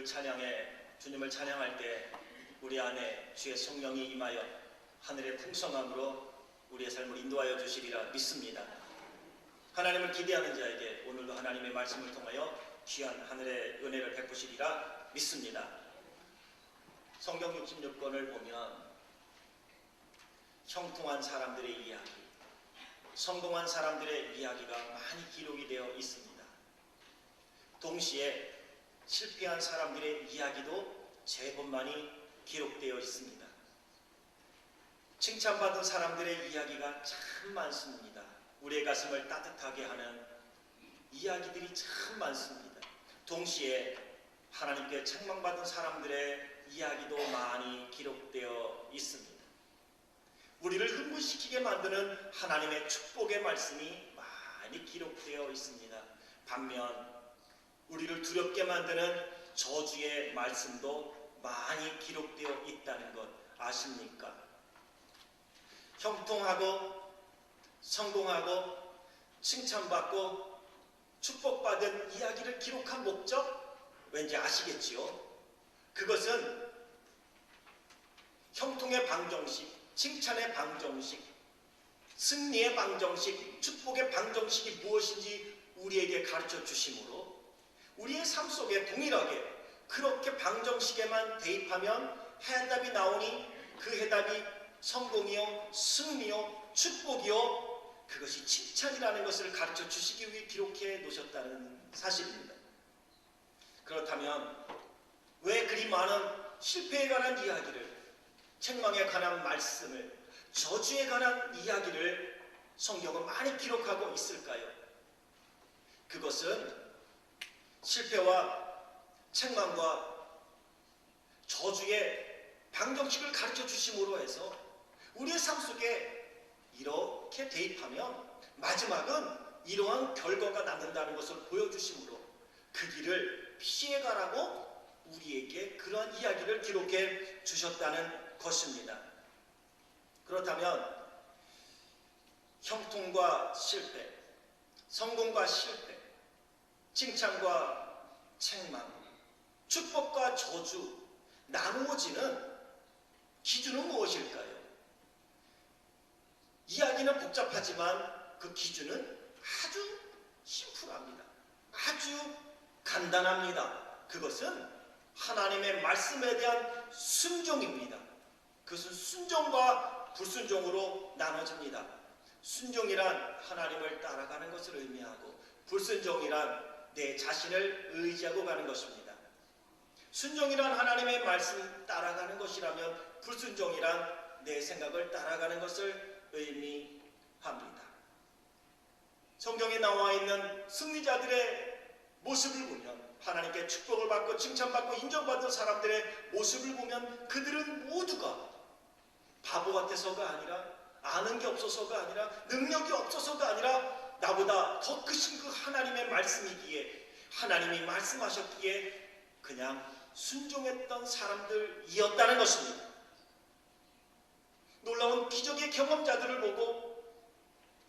주를 주님을 찬양할 때 우리 안에 주의 성령이 임하여 하늘의 풍성함으로 우리의 삶을 인도하여 주시리라 믿습니다. 하나님을 기대하는 자에게 오늘도 하나님의 말씀을 통하여 귀한 하늘의 은혜를 베푸시리라 믿습니다. 성경 66권을 보면 형통한 사람들의 이야기, 성공한 사람들의 이야기가 많이 기록이 되어 있습니다. 동시에 실패한 사람들의 이야기도 제법 많이 기록되어 있습니다. 칭찬받은 사람들의 이야기가 참 많습니다. 우리의 가슴을 따뜻하게 하는 이야기들이 참 많습니다. 동시에 하나님께 책망받은 사람들의 이야기도 많이 기록되어 있습니다. 우리를 흥분시키게 만드는 하나님의 축복의 말씀이 많이 기록되어 있습니다. 반면 우리를 두렵게 만드는 저주의 말씀도 많이 기록되어 있다는 것 아십니까? 형통하고 성공하고 칭찬받고 축복받은 이야기를 기록한 목적 왠지 아시겠지요? 그것은 형통의 방정식, 칭찬의 방정식, 승리의 방정식, 축복의 방정식이 무엇인지 우리에게 가르쳐 주심으로 우리의 삶 속에 동일하게 그렇게 방정식에만 대입하면 해답이 나오니 그 해답이 성공이요, 승리요, 축복이요, 그것이 칭찬이라는 것을 가르쳐 주시기 위해 기록해 놓으셨다는 사실입니다. 그렇다면 왜 그리 많은 실패에 관한 이야기를, 책망에 관한 말씀을, 저주에 관한 이야기를 성경은 많이 기록하고 있을까요? 그것은 실패와 책망과 저주의 방정식을 가르쳐 주심으로 해서 우리의 삶 속에 이렇게 대입하면 마지막은 이러한 결과가 남는다는 것을 보여주심으로 그 길을 피해가라고 우리에게 그러한 이야기를 기록해 주셨다는 것입니다. 그렇다면 형통과 실패, 성공과 실패, 칭찬과 책망, 축복과 저주 나누어지는 기준은 무엇일까요? 이야기는 복잡하지만 그 기준은 아주 심플합니다. 아주 간단합니다. 그것은 하나님의 말씀에 대한 순종입니다. 그것은 순종과 불순종으로 나눠집니다. 순종이란 하나님을 따라가는 것을 의미하고 불순종이란 내 자신을 의지하고 가는 것입니다. 순종이란 하나님의 말씀 따라가는 것이라면 불순종이란 내 생각을 따라가는 것을 의미합니다. 성경에 나와 있는 승리자들의 모습을 보면, 하나님께 축복을 받고 칭찬받고 인정받는 사람들의 모습을 보면 그들은 모두가 바보 같아서가 아니라, 아는 게 없어서가 아니라, 능력이 없어서가 아니라 나보다 더 크신 그 하나님의 말씀이기에, 하나님이 말씀하셨기에 그냥 순종했던 사람들이었다는 것입니다. 놀라운 기적의 경험자들을 보고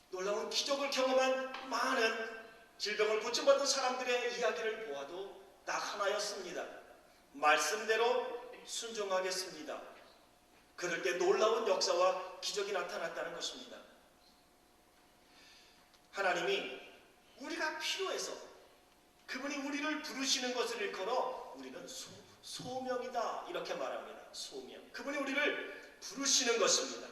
놀라운 기적을 경험한 많은 질병을 고침받은 사람들의 이야기를 보아도 딱 하나였습니다. 말씀대로 순종하겠습니다. 그럴 때 놀라운 역사와 기적이 나타났다는 것입니다. 하나님이 우리가 필요해서 그분이 우리를 부르시는 것을 일컬어 우리는 소명이다 이렇게 말합니다. 소명. 그분이 우리를 부르시는 것입니다.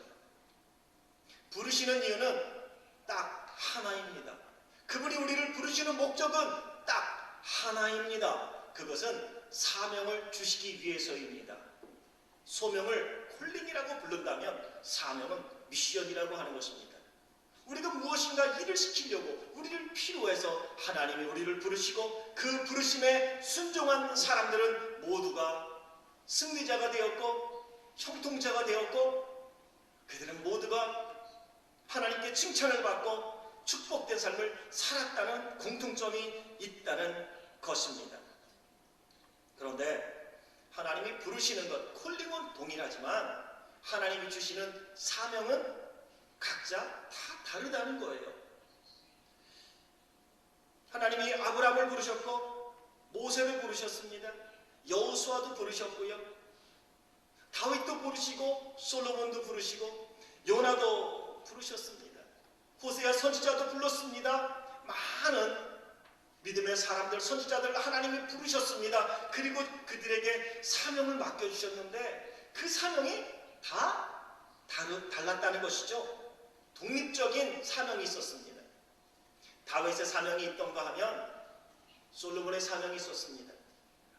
부르시는 이유는 딱 하나입니다. 그분이 우리를 부르시는 목적은 딱 하나입니다. 그것은 사명을 주시기 위해서입니다. 소명을 콜링이라고 부른다면 사명은 미션이라고 하는 것입니다. 우리가 무엇인가 일을 시키려고 우리를 필요해서 하나님이 우리를 부르시고 그 부르심에 순종한 사람들은 모두가 승리자가 되었고 형통자가 되었고 그들은 모두가 하나님께 칭찬을 받고 축복된 삶을 살았다는 공통점이 있다는 것입니다. 그런데 하나님이 부르시는 것, 콜링은 동일하지만 하나님이 주시는 사명은 각자 다 다르다는 거예요. 하나님이 아브라함을 부르셨고 모세를 부르셨습니다. 여호수아도 부르셨고요. 다윗도 부르시고 솔로몬도 부르시고 요나도 부르셨습니다. 호세아 선지자도 불렀습니다. 많은 믿음의 사람들, 선지자들 하나님이 부르셨습니다. 그리고 그들에게 사명을 맡겨주셨는데 그 사명이 다 달랐다는 것이죠. 독립적인 사명이 있었습니다. 다윗의 사명이 있던가 하면 솔로몬의 사명이 있었습니다.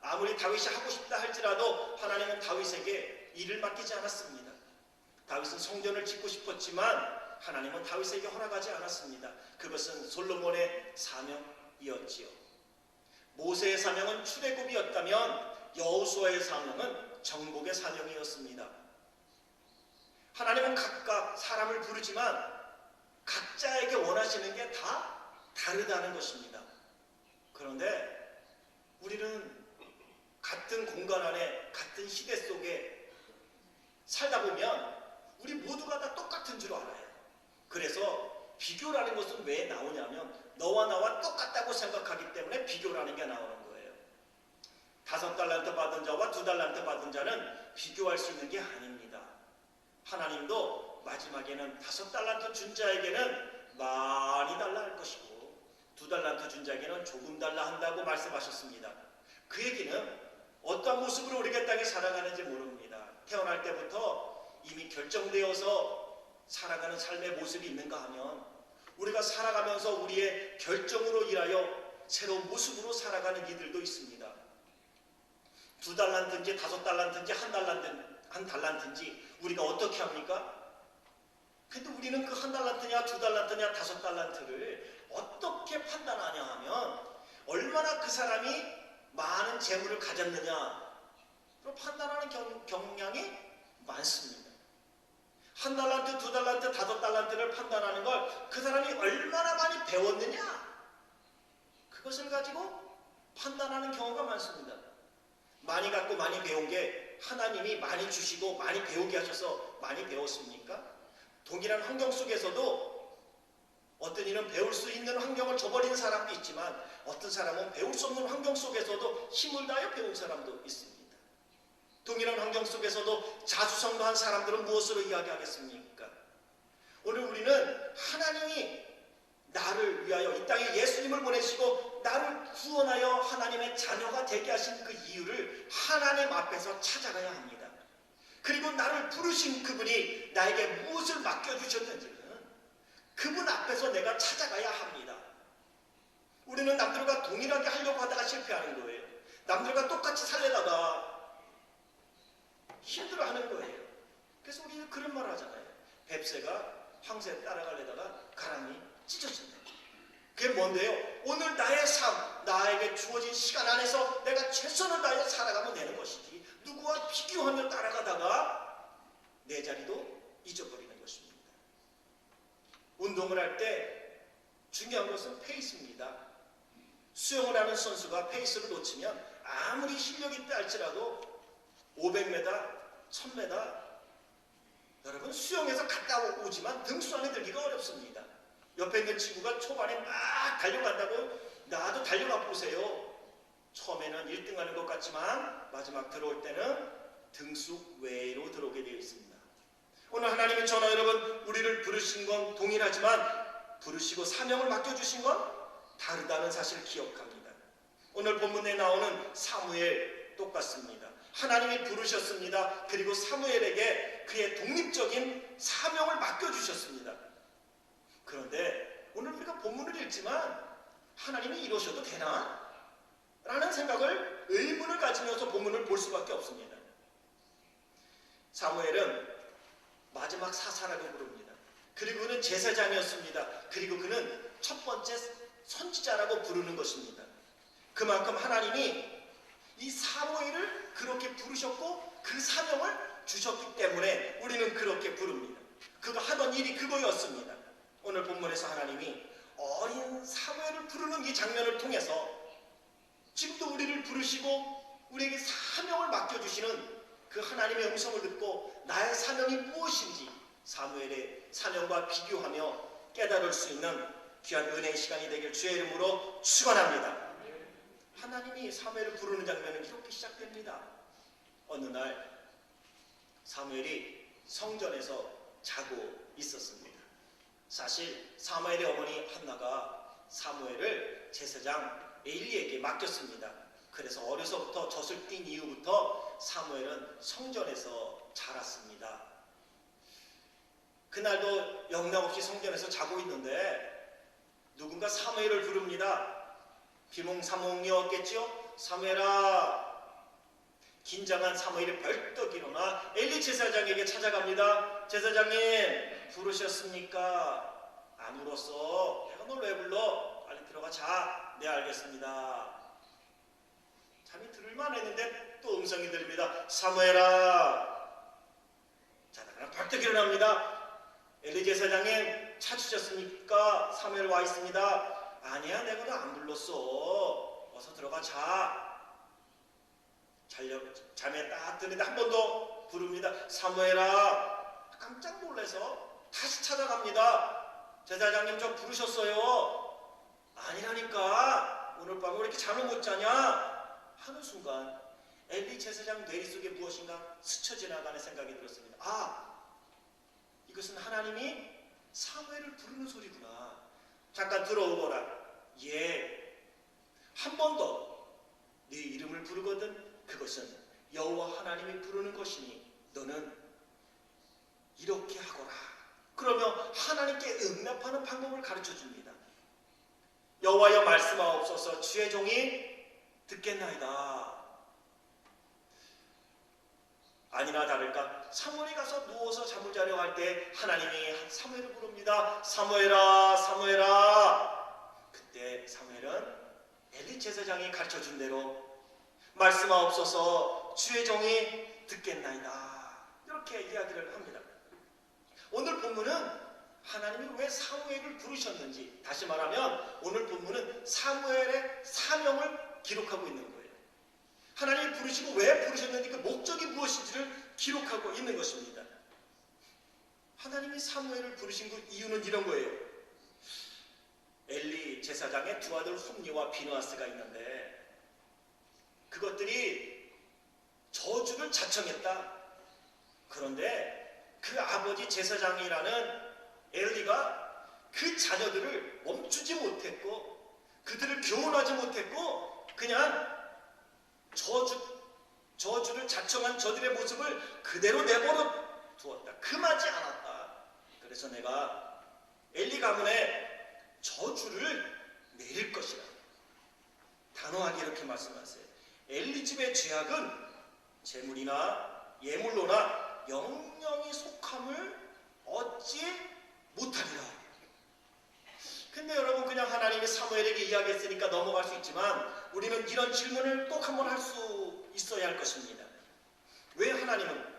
아무리 다윗이 하고 싶다 할지라도 하나님은 다윗에게 일을 맡기지 않았습니다. 다윗은 성전을 짓고 싶었지만 하나님은 다윗에게 허락하지 않았습니다. 그것은 솔로몬의 사명이었지요. 모세의 사명은 출애굽이었다면 여호수아의 사명은 정복의 사명이었습니다. 하나님은 각각 사람을 부르지만 각자에게 원하시는 게 다 다르다는 것입니다. 그런데 우리는 같은 공간 안에 같은 시대 속에 살다 보면 우리 모두가 다 똑같은 줄 알아요. 그래서 비교라는 것은 왜 나오냐면 너와 나와 똑같다고 생각하기 때문에 비교라는 게 나오는 거예요. 5달란트 받은 자와 2달란트 받은 자는 비교할 수 있는 게 아닙니다. 하나님도 마지막에는 5달란트 준 자에게는 많이 달라 할 것이고 2달란트 준 자에게는 조금 달라 한다고 말씀하셨습니다. 그 얘기는 어떤 모습으로 우리가 땅에 살아가는지 모릅니다. 태어날 때부터 이미 결정되어서 살아가는 삶의 모습이 있는가 하면 우리가 살아가면서 우리의 결정으로 인하여 새로운 모습으로 살아가는 이들도 있습니다. 2달란트인지 5달란트인지 한 달란트인지 우리가 어떻게 합니까? 근데 우리는 그 1달란트냐 2달란트냐 5달란트를 어떻게 판단하냐 하면 얼마나 그 사람이 많은 재물을 가졌느냐로 판단하는 경향이 많습니다. 1달란트, 2달란트, 5달란트를 판단하는 걸 그 사람이 얼마나 많이 배웠느냐 그것을 가지고 판단하는 경우가 많습니다. 많이 갖고 많이 배운 게 하나님이 많이 주시고 많이 배우게 하셔서 많이 배웠습니까? 동일한 환경 속에서도 어떤 이는 배울 수 있는 환경을 줘버리는 사람도 있지만 어떤 사람은 배울 수 없는 환경 속에서도 힘을 다해 배운 사람도 있습니다. 동일한 환경 속에서도 자수성가한 사람들은 무엇으로 이야기하겠습니까? 오늘 우리는 하나님이 나를 위하여 이 땅에 예수님을 보내시고 나를 구원하여 하나님의 자녀가 되게 하신 그 이유를 하나님 앞에서 찾아가야 합니다. 그리고 나를 부르신 그분이 나에게 무엇을 맡겨주셨는지는 그분 앞에서 내가 찾아가야 합니다. 우리는 남들과 동일하게 하려고 하다가 실패하는 거예요. 남들과 똑같이 살려다가 힘들어하는 거예요. 그래서 우리는 그런 말 하잖아요. 뱁새가 황새 따라가려다가 가랑이 찢어진다. 그게 뭔데요? 오늘 나의 삶, 나에게 주어진 시간 안에서 내가 최선을 다해 살아가면 되는 것이지 누구와 비교하며 따라가다가 내 자리도 잊어버리는 것입니다. 운동을 할 때 중요한 것은 페이스입니다. 수영을 하는 선수가 페이스를 놓치면 아무리 실력이 있다 할지라도 500m, 1000m 여러분 수영에서 갔다 오지만 등수 안에 들기가 어렵습니다. 옆에 있는 친구가 초반에 막 달려간다고 나도 달려가 보세요. 처음에는 1등 하는 것 같지만 마지막 들어올 때는 등수 외로 들어오게 되어 있습니다. 오늘 하나님이 저나 여러분 우리를 부르신 건 동일하지만 부르시고 사명을 맡겨주신 건 다르다는 사실을 기억합니다. 오늘 본문에 나오는 사무엘 똑같습니다. 하나님이 부르셨습니다. 그리고 사무엘에게 그의 독립적인 사명을 맡겨주셨습니다. 그런데 오늘 우리가 본문을 읽지만 하나님이 이러셔도 되나? 라는 생각을 의문을 가지면서 본문을 볼 수밖에 없습니다. 사무엘은 마지막 사사라고 부릅니다. 그리고 그는 제사장이었습니다. 그리고 그는 첫 번째 선지자라고 부르는 것입니다. 그만큼 하나님이 이 사무엘을 그렇게 부르셨고 그 사명을 주셨기 때문에 우리는 그렇게 부릅니다. 그가 하던 일이 그거였습니다. 오늘 본문에서 하나님이 어린 사무엘을 부르는 이 장면을 통해서 지금도 우리를 부르시고 우리에게 사명을 맡겨주시는 그 하나님의 음성을 듣고 나의 사명이 무엇인지 사무엘의 사명과 비교하며 깨달을 수 있는 귀한 은혜의 시간이 되길 주의 이름으로 축원합니다. 하나님이 사무엘을 부르는 장면은 이렇게 시작됩니다. 어느 날 사무엘이 성전에서 자고 있었습니다. 사실 사무엘의 어머니 한나가 사무엘을 제사장 엘리에게 맡겼습니다. 그래서 어려서부터 젖을 띈 이후부터 사무엘은 성전에서 자랐습니다. 그날도 영락없이 성전에서 자고 있는데 누군가 사무엘을 부릅니다. 비몽사몽이었겠죠? 사무엘아. 긴장한 사무엘이 벌떡 일어나 엘리 제사장에게 찾아갑니다. 제사장님, 부르셨습니까? 안 울었어. 내가 널 왜 불러? 빨리 들어가 자. 네, 알겠습니다. 잠이 들을만 했는데 또 음성이 들립니다. 사무엘아. 자다가 벌떡 일어납니다. 엘리 제사장님, 찾으셨습니까? 사무엘 와 있습니다. 아니야, 내가 너 안 불렀어. 어서 들어가 자. 잠에 딱 드는데 한 번 더 부릅니다. 사무엘아. 깜짝 놀라서 다시 찾아갑니다. 제사장님, 저 부르셨어요. 아니라니까. 오늘 밤에 왜 이렇게 잠을 못 자냐? 하는 순간 엘리 제사장 뇌리 속에 무엇인가 스쳐 지나가는 생각이 들었습니다. 아, 이것은 하나님이 사무엘을 부르는 소리구나. 잠깐 들어오거라. 예, 한 번 더 네 이름을 부르거든 그것은 여호와 하나님이 부르는 것이니 너는 이렇게 하거라. 그러며 하나님께 응답하는 방법을 가르쳐 줍니다. 여호와여 말씀하옵소서. 주의 종이 듣겠나이다. 아니나 다를까 사무엘이 가서 누워서 잠을 자려고 할 때 하나님이 사무엘을 부릅니다. 사무엘아, 사무엘아. 그때 사무엘은 엘리 제사장이 가르쳐준 대로 말씀하옵소서. 주의 종이 듣겠나이다. 이렇게 이야기를 합니다. 오늘 본문은 하나님이 왜 사무엘을 부르셨는지, 다시 말하면 오늘 본문은 사무엘의 사명을 기록하고 있는 거예요. 하나님이 부르시고 왜 부르셨는지 그 목적이 무엇인지를 기록하고 있는 것입니다. 하나님이 사무엘을 부르신 그 이유는 이런 거예요. 엘리 제사장의 두 아들 홈리와 비느하스가 있는데 그것들이 저주를 자청했다. 그런데 그 아버지 제사장이라는 엘리가 그 자녀들을 멈추지 못했고 그들을 교훈하지 못했고 그냥 저주를 자청한 저들의 모습을 그대로 내버려 두었다. 금하지 않았다. 그래서 내가 엘리 가문에 저주를 내릴 것이라. 단호하게 이렇게 말씀하세요. 엘리 집의 죄악은 재물이나 예물로나 영영이 속함을 얻지 못하리라. 근데 여러분, 그냥 하나님이 사무엘에게 이야기했으니까 넘어갈 수 있지만 우리는 이런 질문을 꼭 한번 할 수 있어야 할 것입니다. 왜 하나님은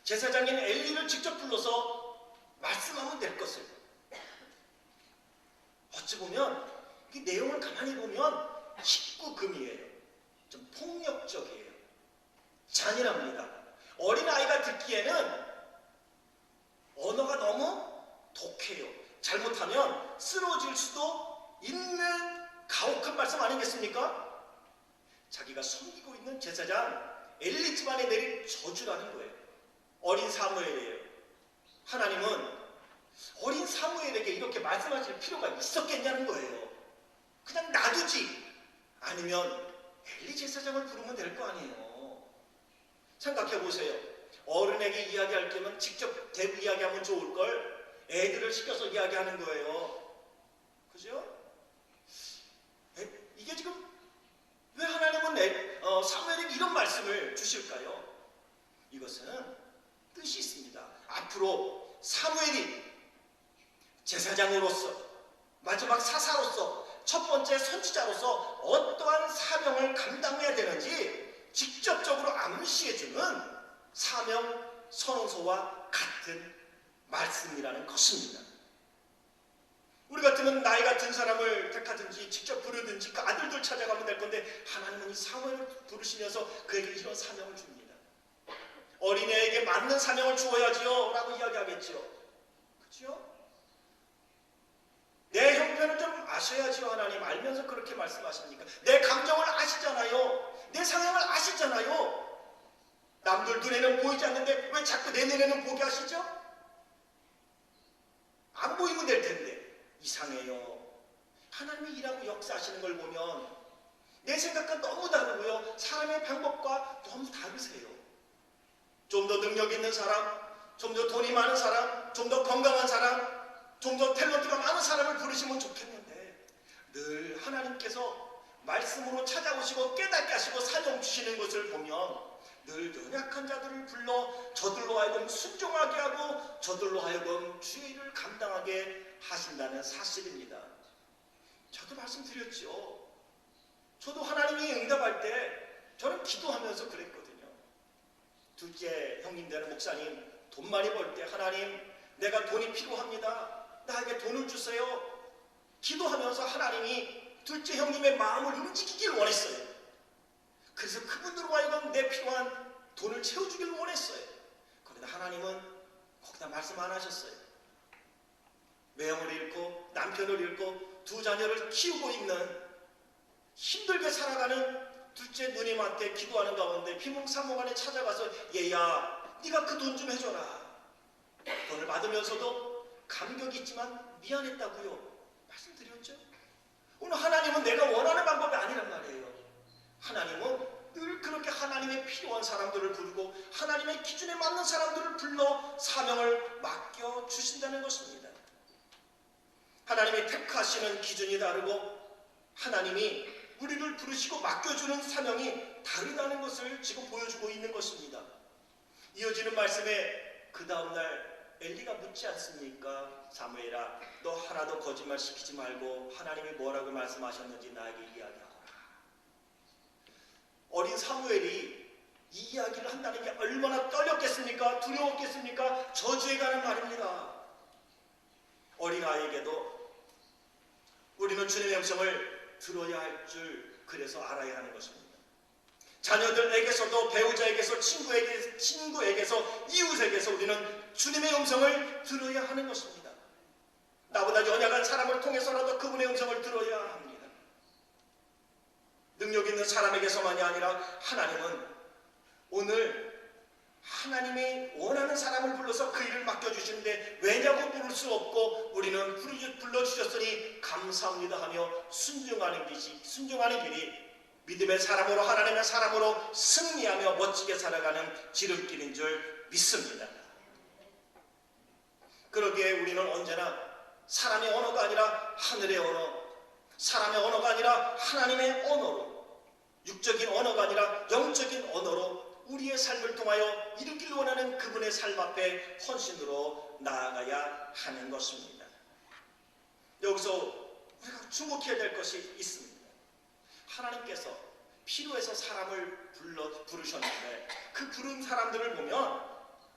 제사장인 엘리를 직접 불러서 말씀하면 될 것을, 어찌 보면 그 내용을 가만히 보면 식구금이에요. 좀 폭력적이에요. 잔인합니다. 어린아이가 듣기에는 언어가 너무 독해요. 잘못하면 쓰러질 수도 있는 가혹한 말씀 아니겠습니까? 자기가 섬기고 있는 제사장 엘리 집안에 내린 저주라는 거예요. 어린 사무엘이에요. 하나님은 어린 사무엘에게 이렇게 말씀하실 필요가 있었겠냐는 거예요. 그냥 놔두지 아니면 엘리 제사장을 부르면 될 거 아니에요. 생각해 보세요. 어른에게 이야기할 때면 직접 대고 이야기하면 좋을걸 애들을 시켜서 이야기하는 거예요. 그죠? 이게 지금 왜 하나님은 사무엘에게 이런 말씀을 주실까요? 이것은 뜻이 있습니다. 앞으로 사무엘이 제사장으로서, 마지막 사사로서, 첫 번째 선지자로서 어떠한 사명을 감당해야 되는지 직접적으로 암시해주는 사명 선언서와 같은 말씀이라는 것입니다. 우리 같으면 나이가 든 사람을 택하든지 직접 부르든지 그 아들들 찾아가면 될 건데 하나님은 이 사무엘을 부르시면서 그에게 이런 사명을 줍니다. 어린애에게 맞는 사명을 주어야지요 라고 이야기하겠죠. 그렇죠? 내 형편을 좀 아셔야지요. 하나님 알면서 그렇게 말씀하십니까? 내 감정을 아시잖아요. 내 상황을 아시잖아요. 남들 눈에는 보이지 않는데 왜 자꾸 내 눈에는 보게 하시죠? 안 보이면 될 텐데. 이상해요. 하나님이 일하고 역사하시는 걸 보면 내 생각과 너무 다르고요. 사람의 방법과 너무 다르세요. 좀 더 능력 있는 사람, 좀 더 돈이 많은 사람, 좀 더 건강한 사람, 좀 더 탤런트가 많은 사람을 부르시면 좋겠는데 늘 하나님께서 말씀으로 찾아오시고 깨닫게 하시고 사명 주시는 것을 보면 늘 연약한 자들을 불러 저들로 하여금 순종하게 하고 저들로 하여금 주의 일을 감당하게 하신다는 사실입니다. 저도 말씀드렸죠. 저도 하나님이 응답할 때 저는 기도하면서 그랬거든요. 둘째 형님 되는 목사님 돈 많이 벌 때 하나님 내가 돈이 필요합니다. 나에게 돈을 주세요. 기도하면서 하나님이 둘째 형님의 마음을 움직이길 원했어요. 그래서 그분들로 하여금 내 필요한 돈을 채워주길 원했어요. 그런데 하나님은 거기다 말씀 안 하셨어요. 매형을 잃고 남편을 잃고 두 자녀를 키우고 있는 힘들게 살아가는 둘째 누님한테 기도하는 가운데 비몽사몽간에 찾아가서 얘야 네가 그 돈 좀 해줘라. 돈을 받으면서도 감격이 있지만 미안했다고요. 말씀드렸죠? 오늘 하나님은 내가 원하는 방법이 아니란 말이에요. 하나님은 늘 그렇게 하나님의 필요한 사람들을 부르고 하나님의 기준에 맞는 사람들을 불러 사명을 맡겨주신다는 것입니다. 하나님이 택하시는 기준이 다르고 하나님이 우리를 부르시고 맡겨주는 사명이 다르다는 것을 지금 보여주고 있는 것입니다. 이어지는 말씀에 그 다음날 엘리가 묻지 않습니까? 사무엘아 너 하나도 거짓말 시키지 말고 하나님이 뭐라고 말씀하셨는지 나에게 이야기하거라. 어린 사무엘이 이 이야기를 한다는 게 얼마나 떨렸겠습니까? 두려웠겠습니까? 저주에 가는 말입니다. 어린아이에게도 우리는 주님의 음성을 들어야 할 줄 그래서 알아야 하는 것입니다. 자녀들에게서도 배우자에게서 친구에게서 이웃에게서 우리는 주님의 음성을 들어야 하는 것입니다. 나보다 연약한 사람을 통해서라도 그분의 음성을 들어야 합니다. 능력 있는 사람에게서만이 아니라 하나님은 오늘 하나님이 원하는 사람을 불러서 그 일을 맡겨주시는데 왜냐고 부를 수 없고 우리는 불러주셨으니 감사합니다 하며 순종하는 길이 믿음의 사람으로 하나님의 사람으로 승리하며 멋지게 살아가는 지름길인 줄 믿습니다. 그러기에 우리는 언제나 사람의 언어가 아니라 하늘의 언어, 사람의 언어가 아니라 하나님의 언어로, 육적인 언어가 아니라 영적인 언어로 우리의 삶을 통하여 이루길 원하는 그분의 삶 앞에 헌신으로 나아가야 하는 것입니다. 여기서 우리가 주목해야 될 것이 있습니다. 하나님께서 필요해서 사람을 부르셨는데 그 부른 사람들을 보면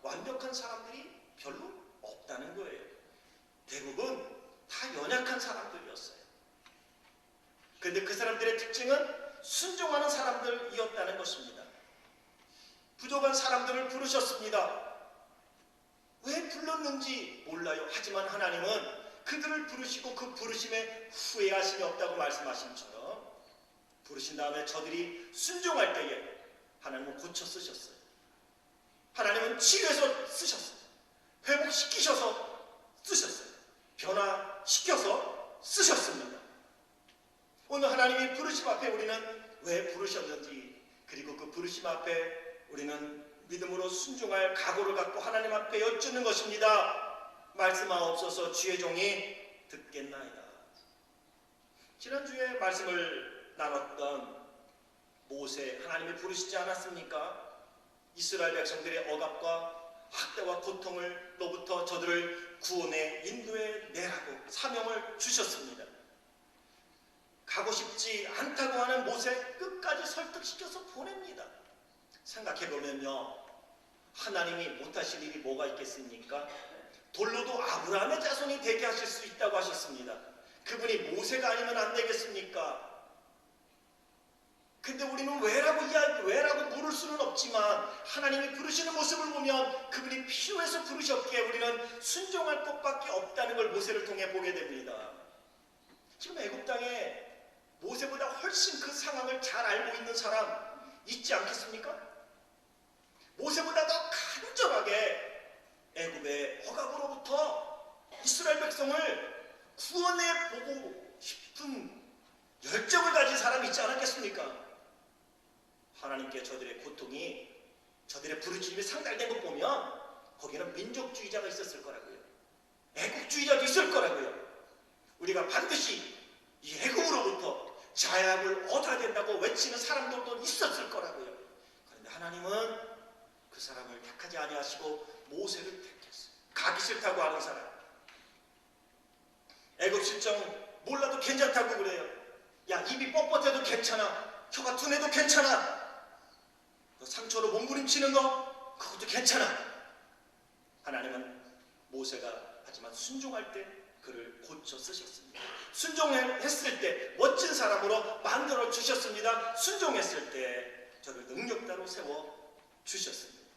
완벽한 사람들이 별로 없다는 거예요. 대부분 다 연약한 사람들이었어요. 그런데 그 사람들의 특징은 순종하는 사람들이었다는 것입니다. 부족한 사람들을 부르셨습니다. 왜 불렀는지 몰라요. 하지만 하나님은 그들을 부르시고 그 부르심에 후회하심이 없다고 말씀하신 처럼 부르신 다음에 저들이 순종할 때에 하나님은 고쳐 쓰셨어요. 하나님은 치유해서 쓰셨어요. 회복시키셔서 쓰셨어요. 변화시켜서 쓰셨습니다. 오늘 하나님이 부르심 앞에 우리는 왜 부르셨는지 그리고 그 부르심 앞에 우리는 믿음으로 순종할 각오를 갖고 하나님 앞에 여쭙는 것입니다. 말씀하옵소서 주의 종이 듣겠나이다. 지난주에 말씀을 나눴던 모세 하나님이 부르시지 않았습니까? 이스라엘 백성들의 억압과 학대와 고통으로부터 저들을 구원해 인도해 내라고 사명을 주셨습니다. 가고 싶지 않다고 하는 모세 끝까지 설득시켜서 보냅니다. 생각해보면요, 하나님이 못하실 일이 뭐가 있겠습니까? 돌로도 아브라함의 자손이 되게 하실 수 있다고 하셨습니다. 그분이 모세가 아니면 안 되겠습니까? 근데 우리는 왜라고 물을 수는 없지만 하나님이 부르시는 모습을 보면 그분이 필요해서 부르셨기에 우리는 순종할 것밖에 없다는 걸 모세를 통해 보게 됩니다. 지금 애굽 땅에 모세보다 훨씬 그 상황을 잘 알고 있는 사람 있지 않겠습니까? 모세보다 더 간절하게 애굽의 억압으로부터 이스라엘 백성을 구원해 보고 싶은 열정을 가진 사람이 있지 않았겠습니까? 하나님께 저들의 고통이, 저들의 부르짖음이 상달된 것 보면 거기는 민족주의자가 있었을 거라고요. 애국주의자도 있을 거라고요. 우리가 반드시 이 애국으로부터 자약을 얻어야 된다고 외치는 사람들도 있었을 거라고요. 그런데 하나님은 그 사람을 택하지 아니하시고 모세를 택했어요. 가기 싫다고 하는 사람. 애국 실정 몰라도 괜찮다고 그래요. 야, 입이 뻣뻣해도 괜찮아. 혀가 둔해도 괜찮아. 너 상처로 몸부림치는 거 그것도 괜찮아. 하나님은 모세가 하지만 순종할 때 그를 고쳐 쓰셨습니다. 순종했을 때 멋진 사람으로 만들어 주셨습니다. 순종했을 때 저를 능력자로 세워 주셨습니다.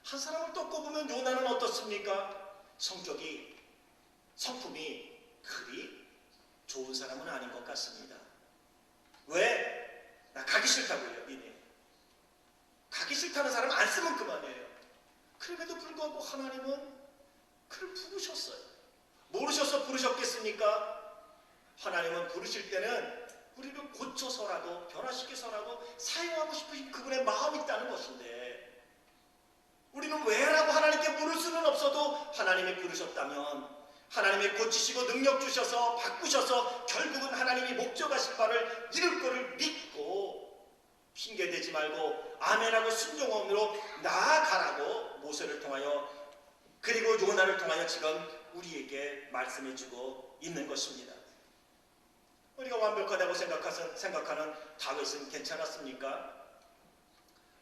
한 사람을 또 꼽으면 요나는 어떻습니까? 성격이, 성품이 그리 좋은 사람은 아닌 것 같습니다. 왜? 나 가기 싫다고요. 니네 가기 싫다는 사람 안 쓰면 그만이에요. 그럼에도 불구하고 하나님은 그를 부르셨어요. 모르셔서 부르셨겠습니까? 하나님은 부르실 때는 우리를 고쳐서라도 변화시켜서라도 사용하고 싶으신 그분의 마음이 있다는 것인데, 우리는 왜라고 하나님께 부를 수는 없어도 하나님이 부르셨다면 하나님이 고치시고 능력 주셔서 바꾸셔서 결국은 하나님이 목적하신 바를 이룰 것을 믿고 핑계대지 말고 아멘하고 순종함으로 나아가라고 모세를 통하여 그리고 요나를 통하여 지금 우리에게 말씀해주고 있는 것입니다. 우리가 완벽하다고 생각하는 다윗은 괜찮았습니까?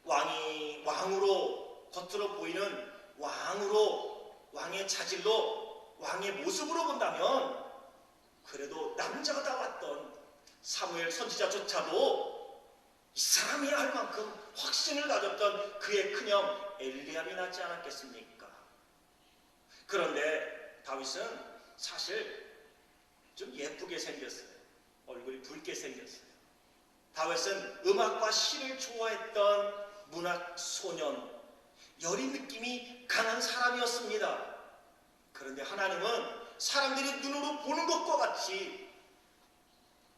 왕으로 겉으로 보이는 왕의 자질로 왕의 모습으로 본다면 그래도 남자가 다 왔던 사무엘 선지자조차도 이 사람이 할 만큼 확신을 가졌던 그의 큰형 엘리압이 낫지 않았겠습니까? 그런데 다윗은 사실 좀 예쁘게 생겼어요. 얼굴이 붉게 생겼어요. 다윗은 음악과 시를 좋아했던 문학 소년, 여린 느낌이 강한 사람이었습니다. 그런데 하나님은 사람들이 눈으로 보는 것과 같이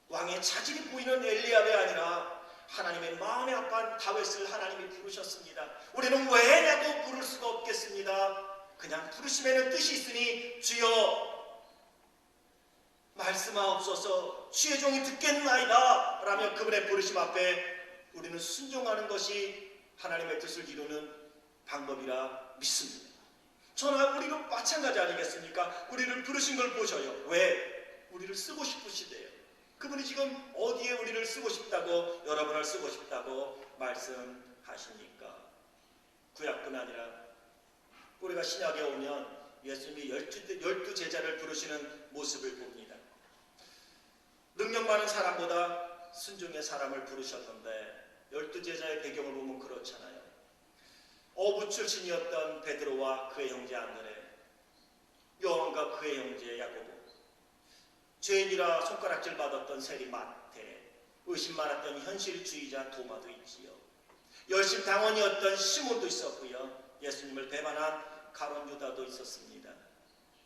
왕의 자질이 보이는 엘리압이 아니라 하나님의 마음에 합한 다윗을 하나님이 부르셨습니다. 우리는 왜냐고 부를 수가 없겠습니다. 그냥 부르심에는 뜻이 있으니 주여 말씀하옵소서, 주의 종이 듣겠나이다 라며 그분의 부르심 앞에 우리는 순종하는 것이 하나님의 뜻을 이루는 방법이라 믿습니다. 저나 우리도 마찬가지 아니겠습니까? 우리를 부르신 걸 보셔요. 왜? 우리를 쓰고 싶으시대요. 그분이 지금 어디에 우리를 쓰고 싶다고, 여러분을 쓰고 싶다고 말씀하십니까? 구약뿐 아니라 우리가 신약에 오면 예수님이 12 제자를 부르시는 모습을 봅니다. 능력 많은 사람보다 순종의 사람을 부르셨는데 12 제자의 배경을 보면 그렇잖아요. 어부 출신이었던 베드로와 그의 형제 안드레, 요한과 그의 형제 야고보, 죄인이라 손가락질 받았던 세리 마태, 의심 많았던 현실주의자 도마도 있지요. 열심당원이었던 시몬도 있었고요. 예수님을 배반한 가룟 유다도 있었습니다.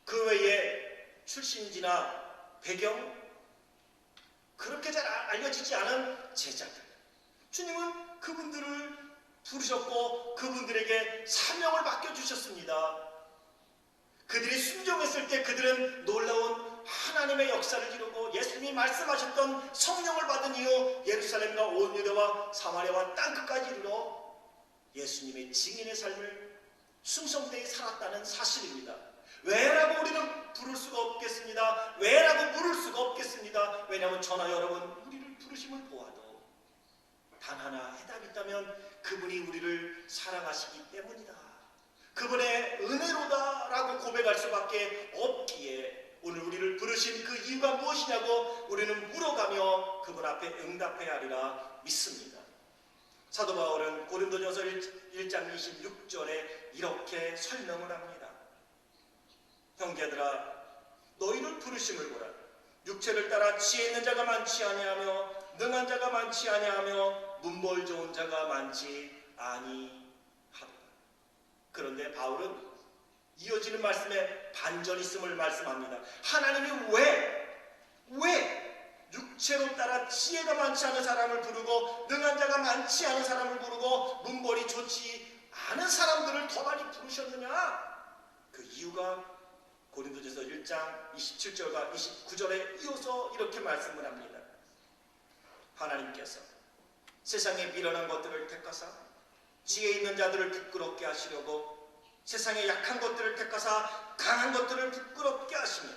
그 외에 출신지나 배경 그렇게 잘 알려지지 않은 제자들, 주님은 그분들을 부르셨고 그분들에게 사명을 맡겨주셨습니다. 그들이 순종했을 때 그들은 놀라운 하나님의 역사를 이루고 예수님이 말씀하셨던 성령을 받은 이후 예루살렘과 온 유대와 사마리아와 땅끝까지 이르러 예수님의 증인의 삶을 충성되게 살았다는 사실입니다. 왜라고 우리는 부를 수가 없겠습니다. 왜라고 부를 수가 없겠습니다. 왜냐하면 저나 여러분 우리를 부르심을 보아도 단 하나 해답이 있다면 그분이 우리를 사랑하시기 때문이다. 그분의 은혜로다라고 고백할 수밖에 없기에 오늘 우리를 부르신 그 이유가 무엇이냐고 우리는 물어가며 그분 앞에 응답해야 하리라 믿습니다. 사도 바울은 고린도전서 1장 26절에 이렇게 설명을 합니다. 형제들아, 너희를 부르심을 보라. 육체를 따라 지혜 있는 자가 많지 아니하며 능한 자가 많지 아니하며 문벌 좋은 자가 많지 아니하다. 그런데 바울은 이어지는 말씀에 반전이 있음을 말씀합니다. 하나님이 왜 육체로 따라 지혜가 많지 않은 사람을 부르고 능한 자가 많지 않은 사람을 부르고 문벌이 좋지 않은 사람들을 더 많이 부르셨느냐? 그 이유가 고린도전서 1장 27절과 29절에 이어서 이렇게 말씀을 합니다. 하나님께서 세상에 미련한 것들을 택하사 지혜 있는 자들을 부끄럽게 하시려고 세상에 약한 것들을 택하사 강한 것들을 부끄럽게 하시며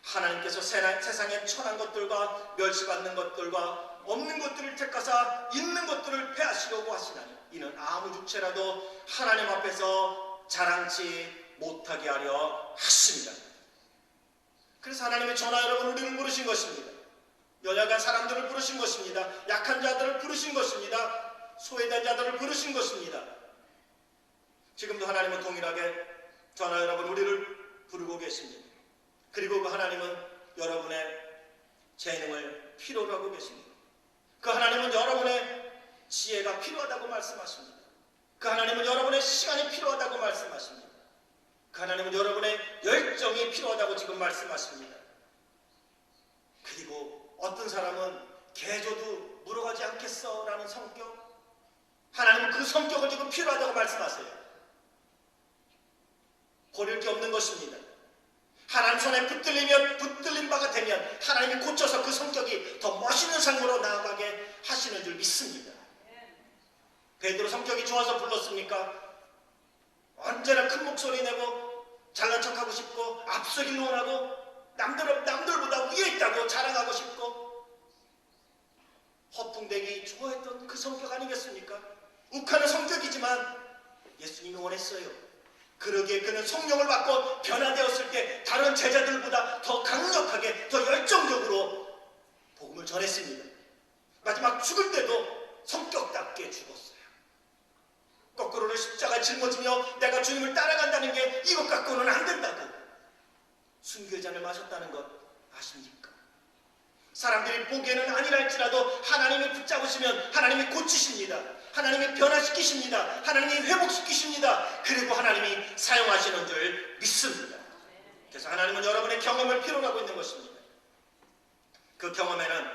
하나님께서 세상에 천한 것들과 멸시받는 것들과 없는 것들을 택하사 있는 것들을 패하시려고 하시나니 이는 아무 육체라도 하나님 앞에서 자랑치 못하게 하려 하십니다. 그래서 하나님의 전하 여러분 우리를 부르신 것입니다. 연약한 사람들을 부르신 것입니다. 약한 자들을 부르신 것입니다. 소외된 자들을 부르신 것입니다. 지금도 하나님은 동일하게 전하 여러분 우리를 부르고 계십니다. 그리고 그 하나님은 여러분의 재능을 필요로 하고 계십니다. 그 하나님은 여러분의 지혜가 필요하다고 말씀하십니다. 그 하나님은 여러분의 시간이 필요하다고 말씀하십니다. 그 하나님은 여러분의 열정이 필요하다고 지금 말씀하십니다. 그리고 어떤 사람은 개줘도 물어가지 않겠어 라는 성격, 하나님은 그 성격을 지금 필요하다고 말씀하세요. 버릴 게 없는 것입니다. 하나님 손에 붙들린 바가 되면 하나님이 고쳐서 그 성격이 더 멋있는 삶으로 나아가게 하시는 줄 믿습니다. 베드로 성격이 좋아서 불렀습니까? 언제나 큰 목소리 내고 잘난 척하고 싶고 앞서기를 원하고 남들보다 위에 있다고 자랑하고 싶고 허풍대기 좋아했던 그 성격 아니겠습니까? 욱하는 성격이지만 예수님이 원했어요. 그러기에 그는 성령을 받고 변화되었을 때 다른 제자들보다 더 강력하게 더 열정적으로 복음을 전했습니다. 마지막 죽을 때도 성격답게 죽었어요. 거꾸로는 십자가 짊어지며 내가 주님을 따라간다는 게 이것 갖고는 안 된다고 순교의 잔을 마셨다는 것 아십니까? 사람들이 보기에는 아니랄지라도 하나님이 붙잡으시면 하나님이 고치십니다. 하나님이 변화시키십니다. 하나님이 회복시키십니다. 그리고 하나님이 사용하시는 줄 믿습니다. 그래서 하나님은 여러분의 경험을 필요로 하고 있는 것입니다. 그 경험에는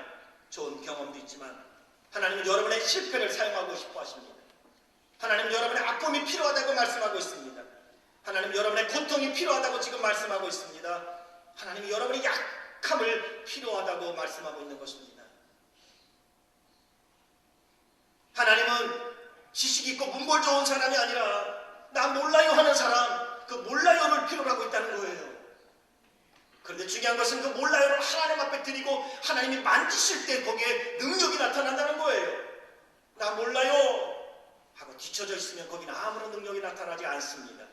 좋은 경험도 있지만 하나님은 여러분의 실패를 사용하고 싶어 하십니다. 하나님은 여러분의 아픔이 필요하다고 말씀하고 있습니다. 하나님은 여러분의 고통이 필요하다고 지금 말씀하고 있습니다. 하나님이 여러분의 약함을 필요하다고 말씀하고 있는 것입니다. 하나님은 지식 있고 문벌 좋은 사람이 아니라 나 몰라요 하는 사람, 그 몰라요를 필요로 하고 있다는 거예요. 그런데 중요한 것은 그 몰라요를 하나님 앞에 드리고 하나님이 만지실 때 거기에 능력이 나타난다는 거예요. 나 몰라요 하고 뒤쳐져 있으면 거기는 아무런 능력이 나타나지 않습니다.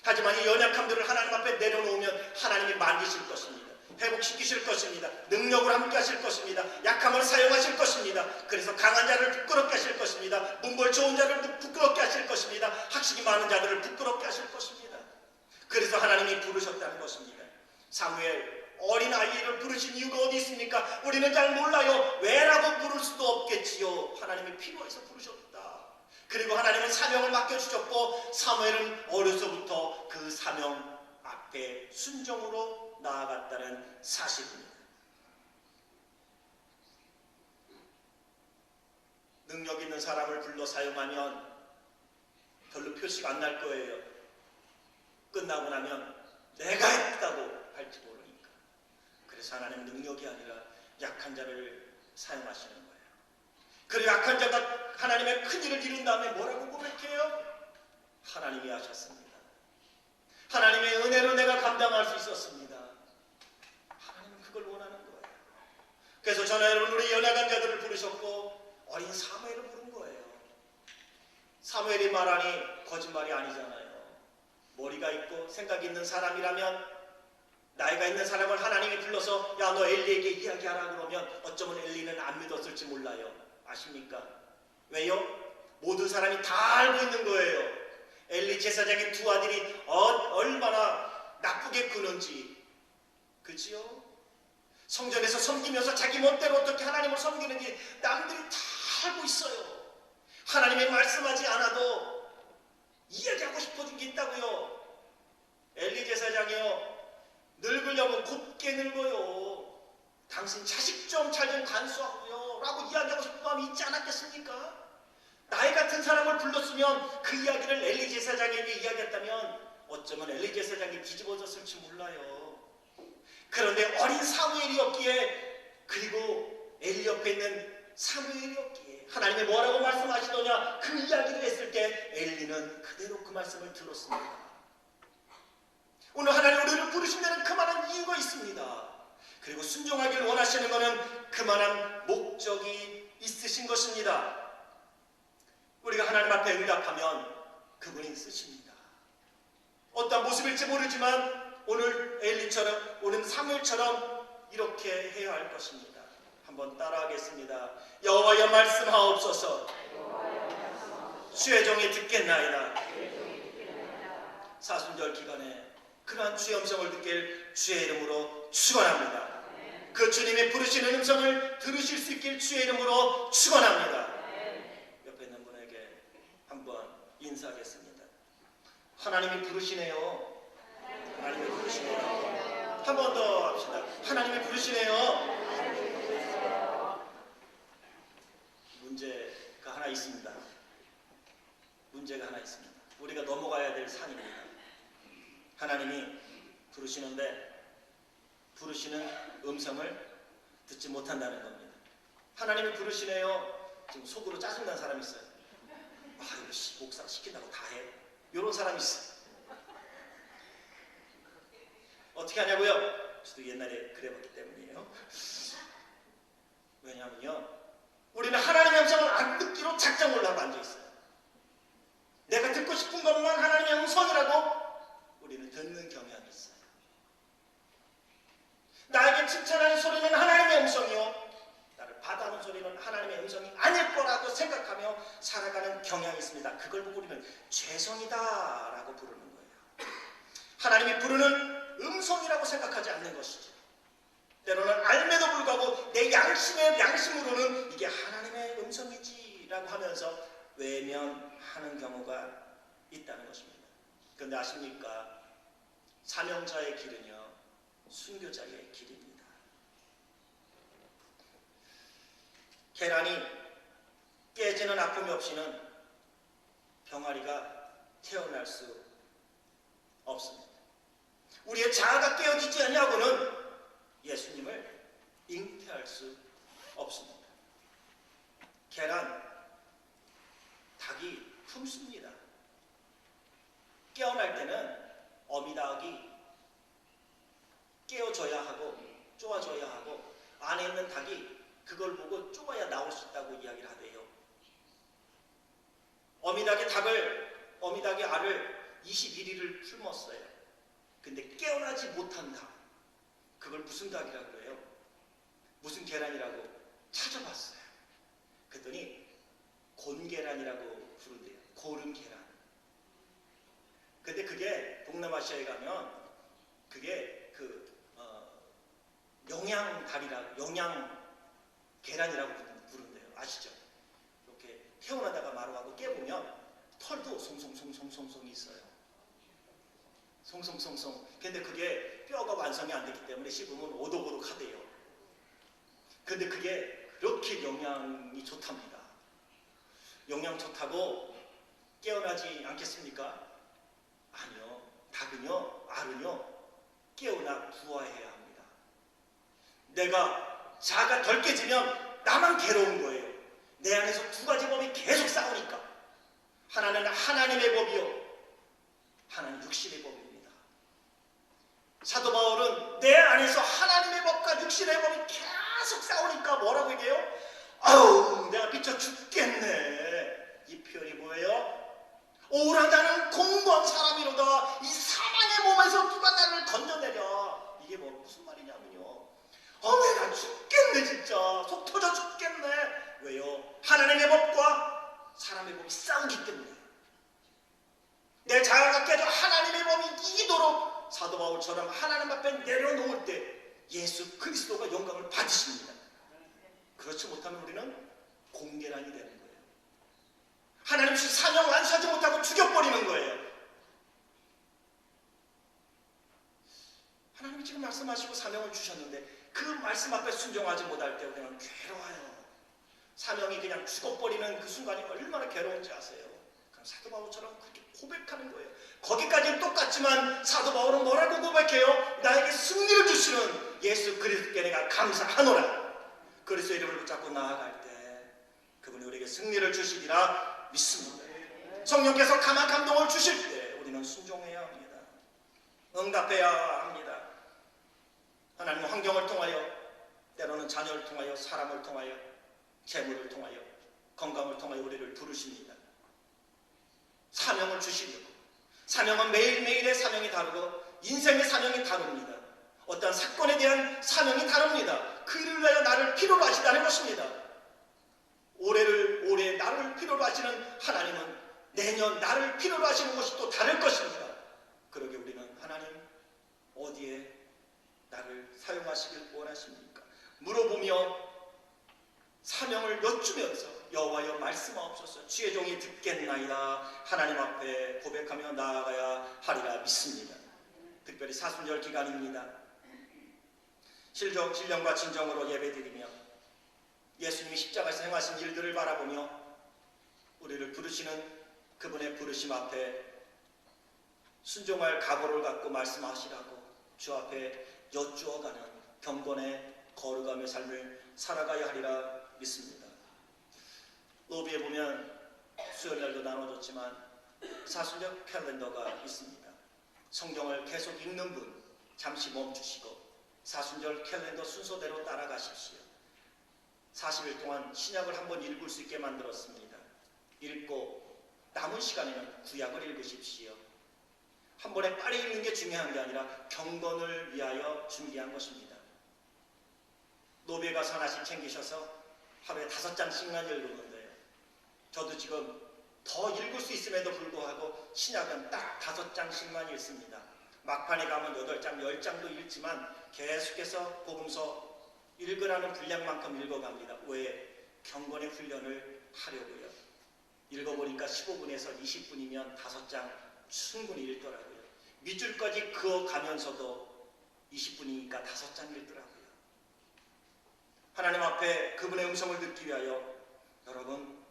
하지만 이 연약함들을 하나님 앞에 내려놓으면 하나님이 만지실 것입니다. 회복시키실 것입니다. 능력을 함께 하실 것입니다. 약함을 사용하실 것입니다. 그래서 강한 자를 부끄럽게 하실 것입니다. 문벌 좋은 자를 부끄럽게 하실 것입니다. 학식이 많은 자들을 부끄럽게 하실 것입니다. 그래서 하나님이 부르셨다는 것입니다. 사무엘 어린 아이를 부르신 이유가 어디 있습니까? 우리는 잘 몰라요. 왜라고 부를 수도 없겠지요. 하나님이 필요해서 부르셨다. 그리고 하나님은 사명을 맡겨주셨고 사무엘은 어려서부터 그 사명 앞에 순종으로 나아갔다는 사실입니다. 능력 있는 사람을 불러 사용하면 별로 표시가 안 날 거예요. 끝나고 나면 내가 했다고 할지 모르니까. 그래서 하나님은 능력이 아니라 약한 자를 사용하시는 거예요. 그리고 약한 자가 하나님의 큰 일을 이룬 다음에 뭐라고 고백해요? 하나님이 하셨습니다. 하나님의 은혜로 내가 감당할 수 있었습니다. 하나님은 그걸 원하는 거예요. 그래서 저는 여러분 우리 연약한 자들을 부르셨고 어린 사무엘을 부른 거예요. 사무엘이 말하니 거짓말이 아니잖아요. 머리가 있고 생각이 있는 사람이라면 나이가 있는 사람을 하나님이 불러서 야 너 엘리에게 이야기하라 그러면 어쩌면 엘리는 안 믿었을지 몰라요. 아십니까? 왜요? 모든 사람이 다 알고 있는 거예요. 엘리 제사장의 두 아들이 얼마나 나쁘게 구는지. 그지요? 성전에서 섬기면서 자기 멋대로 어떻게 하나님을 섬기는지 남들이 다 알고 있어요. 하나님이 말씀하지 않아도 이야기하고 싶어진 게 있다고요. 엘리 제사장이요, 늙으려면 곱게 늙어요. 당신 자식 좀 잘 좀 간수하고요 라고 이야기하고 싶은 마음이 있지 않았겠습니까? 나이 같은 사람을 불렀으면 그 이야기를 엘리 제사장에게 이야기했다면 어쩌면 엘리 제사장이 뒤집어졌을지 몰라요. 그런데 어린 사무엘이었기에, 그리고 엘리 옆에 있는 사무엘이었기에 하나님이 뭐라고 말씀하시더냐 그 이야기를 했을 때 엘리는 그대로 그 말씀을 들었습니다. 오늘 하나님 우리를 부르신 데는 그만한 이유가 있습니다. 그리고 순종하기를 원하시는 것은 그만한 목적이 있으신 것입니다. 우리가 하나님 앞에 응답하면 그분이 쓰십니다. 어떤 모습일지 모르지만 오늘 엘리처럼, 오늘 사무엘처럼 이렇게 해야 할 것입니다. 한번 따라하겠습니다. 여호와여 말씀하옵소서. 주의 종이 듣겠나이다. 사순절 기간에 그러한 주의 음성을 듣길 주의 이름으로 축원합니다. 그 주님의 부르시는 음성을 들으실 수 있길 주의 이름으로 축원합니다. 옆에 있는 분에게 한번 인사하겠습니다. 하나님이 부르시네요. 하나님이 부르시네요. 한 번 더 합시다. 하나님이 부르시네요. 문제가 하나 있습니다. 문제가 하나 있습니다. 우리가 넘어가야 될 산입니다. 하나님이 부르시는데 부르시는 음성을 듣지 못한다는 겁니다. 하나님이 부르시네요. 지금 속으로 짜증난 사람이 있어요. 아, 이거 목사 시킨다고 다 해. 이런 사람이 있어요. 어떻게 하냐고요? 저도 옛날에 그래봤기 때문이에요. 왜냐하면요, 우리는 하나님의 음성을 안 듣기로 작정을 하고 앉아있어요. 내가 듣고 싶은 것만 하나님의 음성이라고 우리는 듣는 경향이 있어요. 나에게 칭찬하는 소리는 하나님의 음성이요, 나를 받아오는 소리는 하나님의 음성이 아닐 거라고 생각하며 살아가는 경향이 있습니다. 그걸 보고 우리는 죄성이다 라고 부르는 거예요. 하나님이 부르는 음성이라고 생각하지 않는 것이죠. 때로는 알매도 불구하고 내 양심으로는 이게 하나님의 음성이지 라고 하면서 외면하는 경우가 있다는 것입니다. 그런데 아십니까? 사명자의 길은요, 순교자의 길입니다. 계란이 깨지는 아픔이 없이는 병아리가 태어날 수 없습니다. 우리의 자아가 깨어지지 않냐고는 예수님을 잉태할 수 없습니다. 계란, 닭이 품습니다. 깨어날 때는 어미닭이 깨어줘야 하고 쪼아줘야 하고 안에 있는 닭이 그걸 보고 쪼아야 나올 수 있다고 이야기를 하대요. 어미닭이 알을 21일을 품었어요. 근데 깨어나지 못한 닭, 그걸 무슨 닭이라고 해요? 무슨 계란이라고 찾아봤어요. 그랬더니 곤계란이라고 부른대요. 고른 계란. 근데 그게 동남아시아에 가면 그게 영양 계란이라고 부른대요. 아시죠? 이렇게 태어나다가 마루하고 깨보면 털도 송송송송송송이 있어요. 송송송송. 근데 그게 뼈가 완성이 안 됐기 때문에 씹으면 오독오독하대요. 근데 그게 그렇게 영양이 좋답니다. 영양 좋다고 깨어나지 않겠습니까? 아니요. 닭은요, 알은요, 깨어나 부화해야 합니다. 내가 자아가 덜 깨지면 나만 괴로운 거예요. 내 안에서 두 가지 법이 계속 싸우니까. 하나는 하나님의 법이요, 하나는 육신의 법입니다. 사도 바울은 내 안에서 하나님의 법과 육신의 법이 계속 싸우니까 뭐라고 얘기해요? 아우, 내가 미쳐 죽겠네. 이 표현이 뭐예요? 오라 나는 공고한 사람이로다. 이 사망의 몸에서 누가 나를 건져내랴. 이게 뭐 무슨 말이냐면요, 내가 죽겠네. 진짜 속 터져 죽겠네. 왜요? 하나님의 법과 사람의 법이 싸우기 때문에. 내 자아가 깨져 하나님의 법이 이기도록 사도 바울처럼 하나님 앞에 내려놓을 때 예수 그리스도가 영광을 받으십니다. 그렇지 못하면 우리는 공계란이 되는 거예요. 하나님 주신 사명을 완수하지 못하고 죽여버리는 거예요. 하나님이 지금 말씀하시고 사명을 주셨는데 그 말씀 앞에 순종하지 못할 때 우리는 괴로워요. 사명이 그냥 죽어버리는 그 순간이 얼마나 괴로운지 아세요? 그럼 사도 바울처럼 그렇게 고백하는 거예요. 거기까지는 똑같지만 사도 바울은 뭐라고 고백해요? 나에게 승리를 주시는 예수 그리스도께 내가 감사하노라. 그리스도 이름을 붙잡고 나아갈 때 그분이 우리에게 승리를 주시리라 믿습니다. 성령께서 강한 감동을 주실 때 우리는 순종해야 합니다. 응답해야 합니다. 하나님은 환경을 통하여, 때로는 자녀를 통하여, 사람을 통하여, 재물을 통하여, 건강을 통하여 우리를 부르십니다. 사명을 주시려고. 사명은 매일매일의 사명이 다르고 인생의 사명이 다릅니다. 어떤 사건에 대한 사명이 다릅니다. 그 일을 위하여 나를 필요로 하시다는 것입니다. 올해 나를 필요로 하시는 하나님은 내년 나를 필요로 하시는 것이 또 다를 것입니다. 그러게 우리는 하나님 어디에 나를 사용하시길 원하십니까? 물어보며 사명을 여쭈면서 여호와여 말씀하옵소서. 주의 종이 듣겠나이다. 하나님 앞에 고백하며 나아가야 하리라 믿습니다. 특별히 사순절 기간입니다. 신령과 진정으로 예배드리며 예수님이 십자가에서 행하신 일들을 바라보며 우리를 부르시는 그분의 부르심 앞에 순종할 각오를 갖고 말씀하시라고 주 앞에 여쭈어가는 경건의 거룩함의 삶을 살아가야 하리라 믿습니다. 로비에 보면 수요일날도 나눠줬지만 사순절 캘린더가 있습니다. 성경을 계속 읽는 분 잠시 멈추시고 사순절 캘린더 순서대로 따라가십시오. 40일 동안 신약을 한번 읽을 수 있게 만들었습니다. 읽고 남은 시간에는 구약을 읽으십시오. 한 번에 빨리 읽는 게 중요한 게 아니라 경건을 위하여 준비한 것입니다. 노비에 가서 하나씩 챙기셔서 하루에 5장씩만 읽으는데요. 저도 지금 더 읽을 수 있음에도 불구하고 신약은 딱 5장씩만 읽습니다. 막판에 가면 8장, 10장도 읽지만 계속해서 복음서 읽으라는 분량만큼 읽어갑니다. 왜? 경건의 훈련을 하려고요. 읽어보니까 15분에서 20분이면 5장 충분히 읽더라고요. 밑줄까지 그어가면서도 20분이니까 5장 읽더라고요. 하나님 앞에 그분의 음성을 듣기 위하여 여러분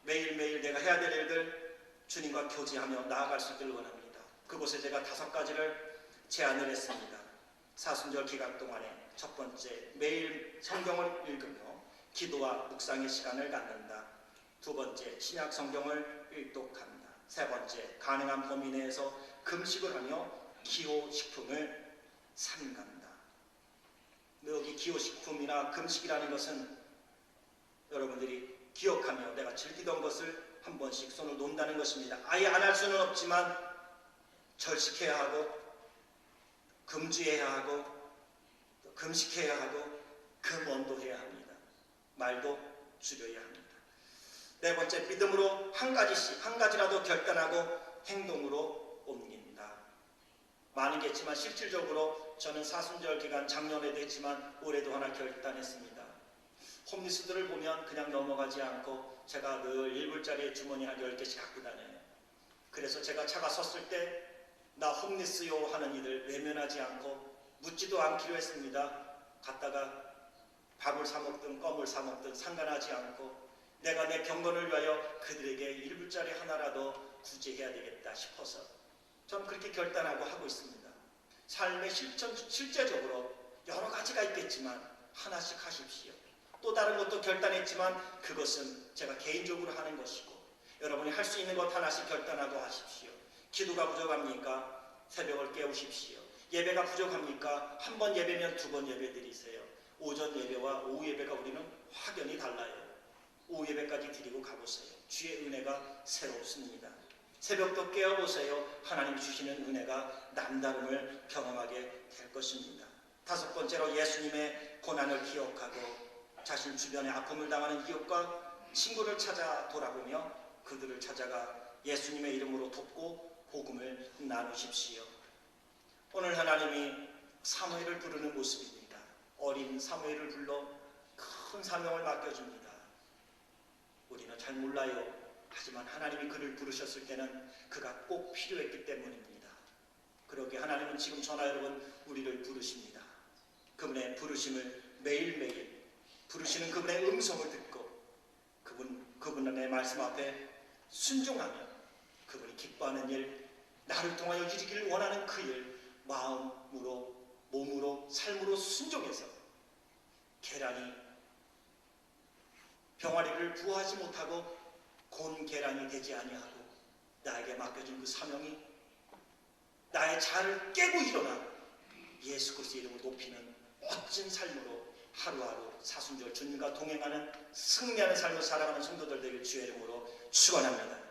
매일매일 내가 해야 될 일들 주님과 교제하며 나아갈 수 있기를 원합니다. 그곳에 제가 5가지를 제안을 했습니다. 사순절 기간 동안에 첫 번째, 매일 성경을 읽으며 기도와 묵상의 시간을 갖는다. 두 번째, 신약 성경을 일독한다. 세 번째, 가능한 범위 내에서 금식을 하며 기호식품을 삼간다. 여기 기호식품이나 금식이라는 것은 여러분들이 기억하며 내가 즐기던 것을 한 번씩 손을 놓는다는 것입니다. 아예 안 할 수는 없지만 절식해야 하고 금주해야 하고 금식해야 하고 금언도해야 합니다. 말도 줄여야 합니다. 네 번째, 믿음으로 한 가지라도 결단하고 행동으로 옮긴다. 많이겠지만 실질적으로 저는 사순절 기간 작년에도 했지만 올해도 하나 결단했습니다. 홈리스들을 보면 그냥 넘어가지 않고 제가 늘 1불짜리 주머니 한 10개씩 갖고 다녀요. 그래서 제가 차가 섰을 때 나 홈리스요 하는 이들 외면하지 않고 묻지도 않기로 했습니다. 갔다가 밥을 사 먹든 껌을 사 먹든 상관하지 않고 내가 내 경건을 위하여 그들에게 1불짜리 하나라도 구제해야 되겠다 싶어서 저는 그렇게 결단하고 하고 있습니다. 삶의 실제적으로 여러 가지가 있겠지만 하나씩 하십시오. 또 다른 것도 결단했지만 그것은 제가 개인적으로 하는 것이고 여러분이 할 수 있는 것 하나씩 결단하고 하십시오. 기도가 부족합니까? 새벽을 깨우십시오. 예배가 부족합니까? 한 번 예배면 2번 예배 드리세요. 오전 예배와 오후 예배가 우리는 확연히 달라요. 오후 예배까지 드리고 가보세요. 주의 은혜가 새롭습니다. 새벽도 깨어보세요. 하나님이 주시는 은혜가 남다름을 경험하게 될 것입니다. 5번째로 예수님의 고난을 기억하고 자신 주변에 아픔을 당하는 이웃과 친구를 찾아 돌아보며 그들을 찾아가 예수님의 이름으로 돕고 복음을 나누십시오. 오늘 하나님이 사무엘을 부르는 모습입니다. 어린 사무엘을 불러 큰 사명을 맡겨줍니다. 우리는 잘 몰라요. 하지만 하나님이 그를 부르셨을 때는 그가 꼭 필요했기 때문입니다. 그러게 하나님은 지금 저나 여러분 우리를 부르십니다. 그분의 부르심을 매일매일 부르시는 그분의 음성을 듣고 그분의 말씀 앞에 순종하며 그분이 기뻐하는 일, 나를 통하여 이루기를 원하는 그 일, 마음으로 몸으로 삶으로 순종해서 계란이 병아리를 부화하지 못하고 곤 계란이 되지 아니하고 나에게 맡겨진 그 사명이 나의 자아를 깨고 일어나 예수 그리스도의 이름을 높이는 멋진 삶으로 하루하루 사순절 주님과 동행하는 승리하는 삶을 살아가는 성도들 되길 주의 이름으로 축원합니다.